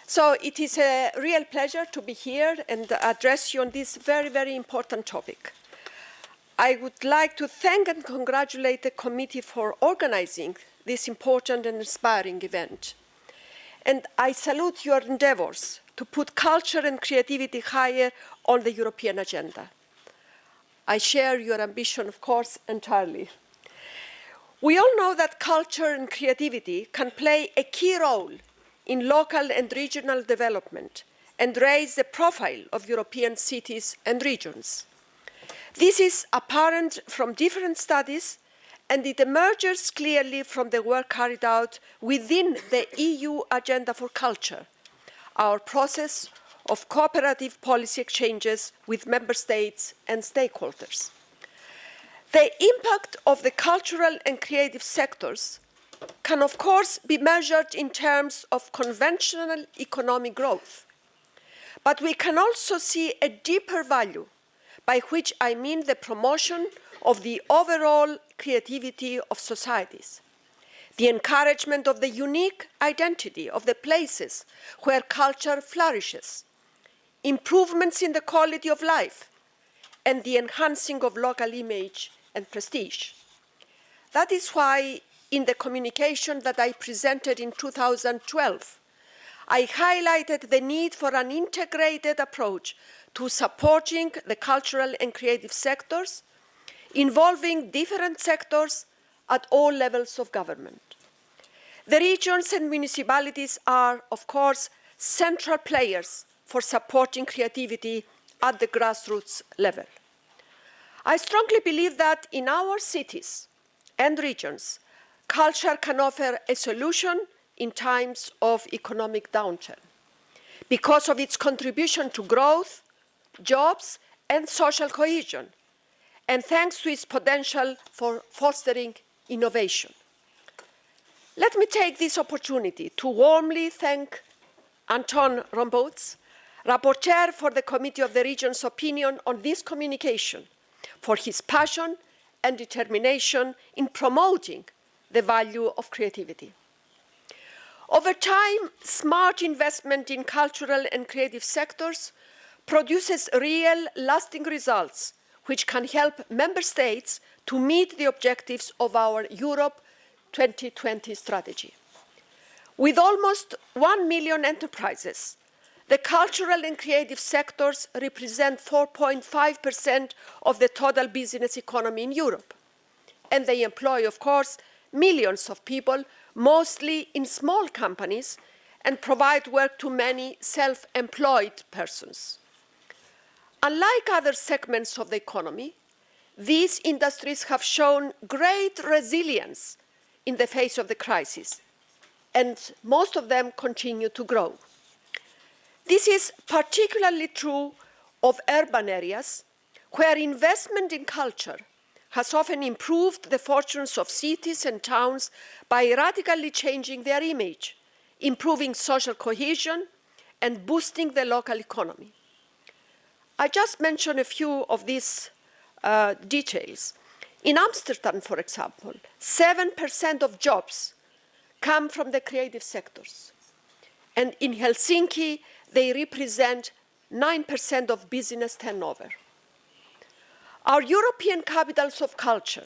So it is a real pleasure to be here and address you on this very, very important topic. I would like to thank and congratulate the committee for organizing this important and inspiring event. And I salute your endeavors to put culture and creativity higher on the European agenda. I share your ambition, of course, entirely. We all know that culture and creativity can play a key role in local and regional development and raise the profile of European cities and regions. This is apparent from different studies, and it emerges clearly from the work carried out within the EU Agenda for Culture, our process of cooperative policy exchanges with member states and stakeholders. The impact of the cultural and creative sectors can, of course, be measured in terms of conventional economic growth. But we can also see a deeper value, by which I mean the promotion of the overall creativity of societies, the encouragement of the unique identity of the places where culture flourishes, improvements in the quality of life, and the enhancing of local image and prestige. That is why in the communication that I presented in 2012, I highlighted the need for an integrated approach to supporting the cultural and creative sectors, involving different sectors at all levels of government. The regions and municipalities are, of course, central players for supporting creativity at the grassroots level. I strongly believe that in our cities and regions, culture can offer a solution in times of economic downturn because of its contribution to growth, jobs, and social cohesion, and thanks to its potential for fostering innovation. Let me take this opportunity to warmly thank Anton Rombouts, Rapporteur for the Committee of the Regions' opinion on this communication, for his passion and determination in promoting the value of creativity. Over time, smart investment in cultural and creative sectors produces real, lasting results which can help member states to meet the objectives of our Europe 2020 strategy. With almost 1 million enterprises, the cultural and creative sectors represent 4.5% of the total business economy in Europe. And they employ, of course, millions of people, mostly in small companies, and provide work to many self-employed persons. Unlike other segments of the economy, these industries have shown great resilience in the face of the crisis, and most of them continue to grow. This is particularly true of urban areas, where investment in culture has often improved the fortunes of cities and towns by radically changing their image, improving social cohesion, and boosting the local economy. I just mentioned a few of these details. In Amsterdam, for example, 7% of jobs come from the creative sectors. And in Helsinki, they represent 9% of business turnover. Our European capitals of culture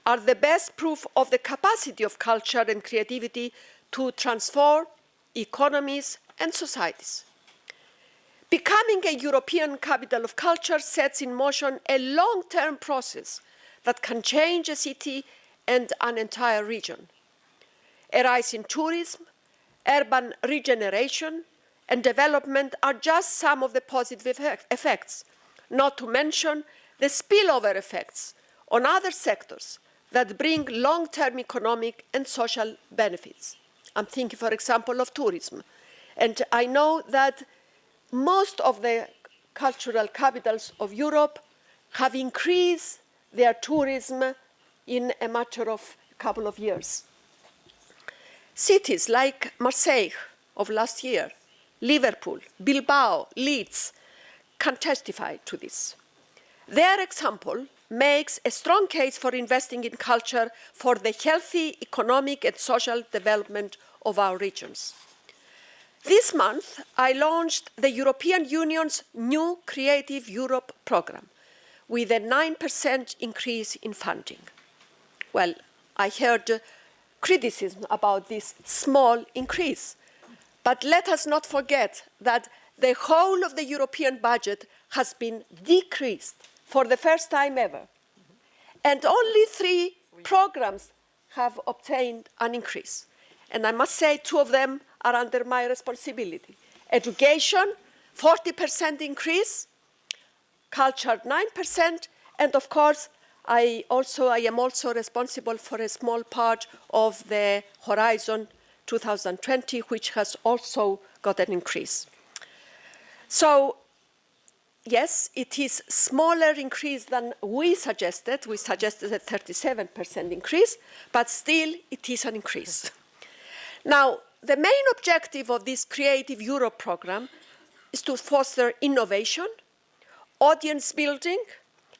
are the best proof of the capacity of culture and creativity to transform economies and societies. Becoming a European capital of culture sets in motion a long-term process that can change a city and an entire region. A rise in tourism, urban regeneration, and development are just some of the positive effects, not to mention the spillover effects on other sectors that bring long-term economic and social benefits. I'm thinking, for example, of tourism. And I know that most of the cultural capitals of Europe have increased their tourism in a matter of a couple of years. Cities like Marseille of last year, Liverpool, Bilbao, Leeds can testify to this. Their example makes a strong case for investing in culture for the healthy economic and social development of our regions. This This month, I launched the European Union's new Creative Europe programme with a 9% increase in funding. Well, I heard criticism about this small increase, but let us not forget that the whole of the European budget has been decreased for the first time ever. And only 3 programs have obtained an increase. And I must say 2 of them are under my responsibility. Education, 40% increase, culture, 9%, and of course, I am also responsible for a small part of the Horizon 2020, which has also got an increase. So, yes, it is a smaller increase than we suggested. We suggested a 37% increase, but still it is an increase. Now, the main objective of this Creative Europe programme is to foster innovation, audience building,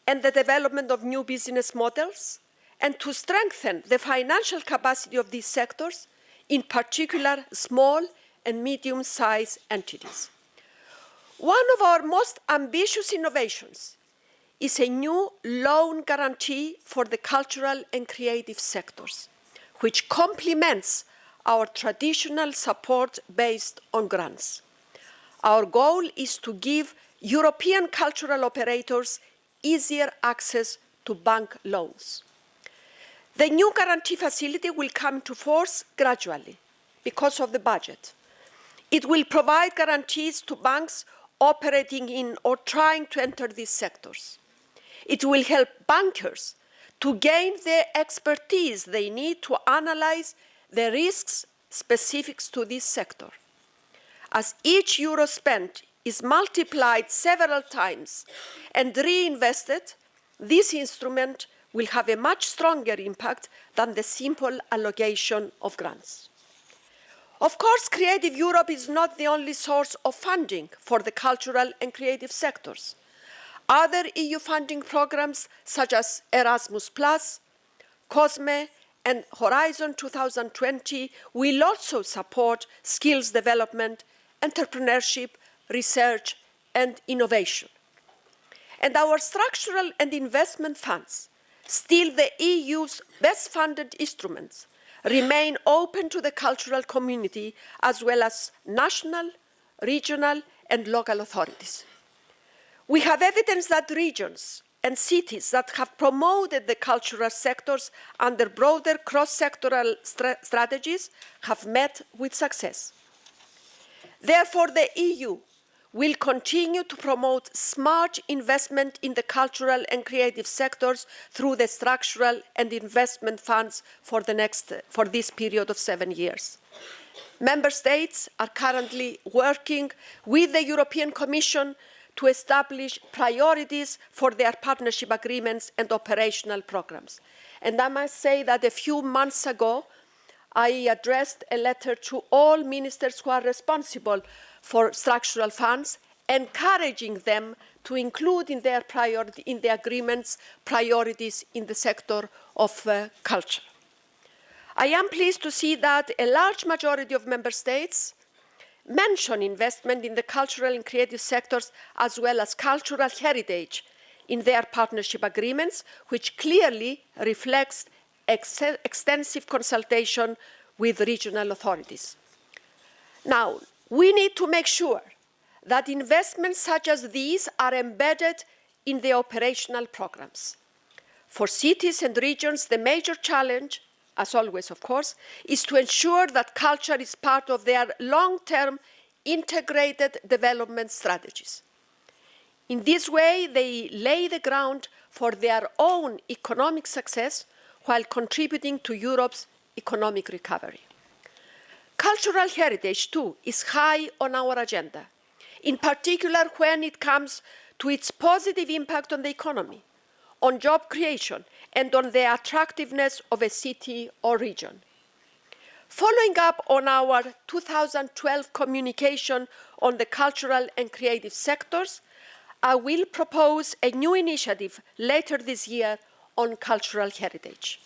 and the development of new business models, and to strengthen the financial capacity of these sectors, in particular small and medium-sized entities. One of our most ambitious innovations is a new loan guarantee for the cultural and creative sectors, which complements our traditional support based on grants. Our goal is to give European cultural operators easier access to bank loans. The new guarantee facility will come into force gradually because of the budget. It will provide guarantees to banks operating in or trying to enter these sectors. It will help bankers to gain the expertise they need to analyze the risks specific to this sector. As each euro spent is multiplied several times and reinvested, this instrument will have a much stronger impact than the simple allocation of grants. Of course, Creative Europe is not the only source of funding for the cultural and creative sectors. Other EU funding programs such as Erasmus+, COSME, and Horizon 2020 will also support skills development, entrepreneurship, research, and innovation. And our structural and investment funds, still the EU's best funded instruments, remain open to the cultural community as well as national, regional, and local authorities. We have evidence that regions and cities that have promoted the cultural sectors under broader cross-sectoral strategies have met with success. Therefore, the EU will continue to promote smart investment in the cultural and creative sectors through the structural and investment funds for this period of 7 years. Member States are currently working with the European Commission to establish priorities for their partnership agreements and operational programs. And I must say that a few months ago, I addressed a letter to all ministers who are responsible for structural funds, encouraging them to include in their agreements priorities in the sector of culture. I am pleased to see that a large majority of member states mention investment in the cultural and creative sectors as well as cultural heritage in their partnership agreements, which clearly reflects extensive consultation with regional authorities. Now, we need to make sure that investments such as these are embedded in the operational programs. For cities and regions, the major challenge, as always, of course, is to ensure that culture is part of their long-term integrated development strategies. In this way, they lay the ground for their own economic success while contributing to Europe's economic recovery. Cultural heritage, too, is high on our agenda, in particular when it comes to its positive impact on the economy, on job creation, and on the attractiveness of a city or region. Following up on our 2012 communication on the cultural and creative sectors, I will propose a new initiative later this year on cultural heritage.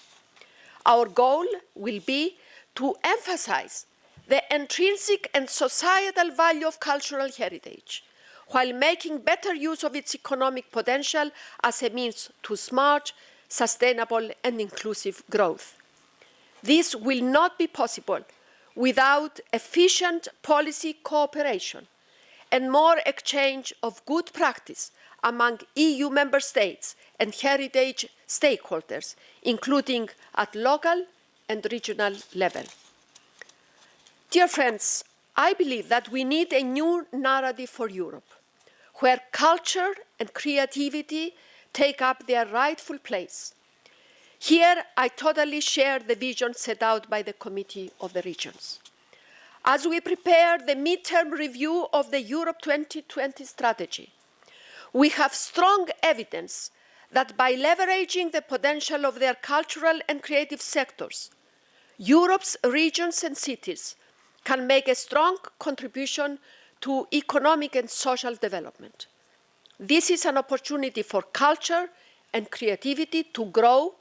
Our goal will be to emphasize the intrinsic and societal value of cultural heritage, while making better use of its economic potential as a means to smart, sustainable, and inclusive growth. This will not be possible without efficient policy cooperation and more exchange of good practice among EU member states and heritage stakeholders, including at local and regional level. Dear friends, I believe that we need a new narrative for Europe, where culture and creativity take up their rightful place. Here, I totally share the vision set out by the Committee of the Regions. As we prepare the midterm review of the Europe 2020 strategy, we have strong evidence that by leveraging the potential of their cultural and creative sectors, Europe's regions and cities can make a strong contribution to economic and social development. This is an opportunity for culture and creativity to grow,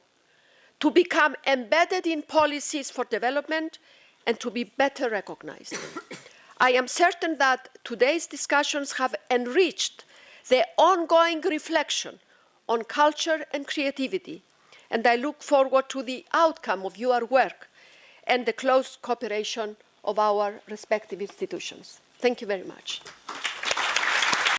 to become embedded in policies for development, and to be better recognized. I am certain that today's discussions have enriched the ongoing reflection on culture and creativity, and I look forward to the outcome of your work and the close cooperation of our respective institutions. Thank you very much.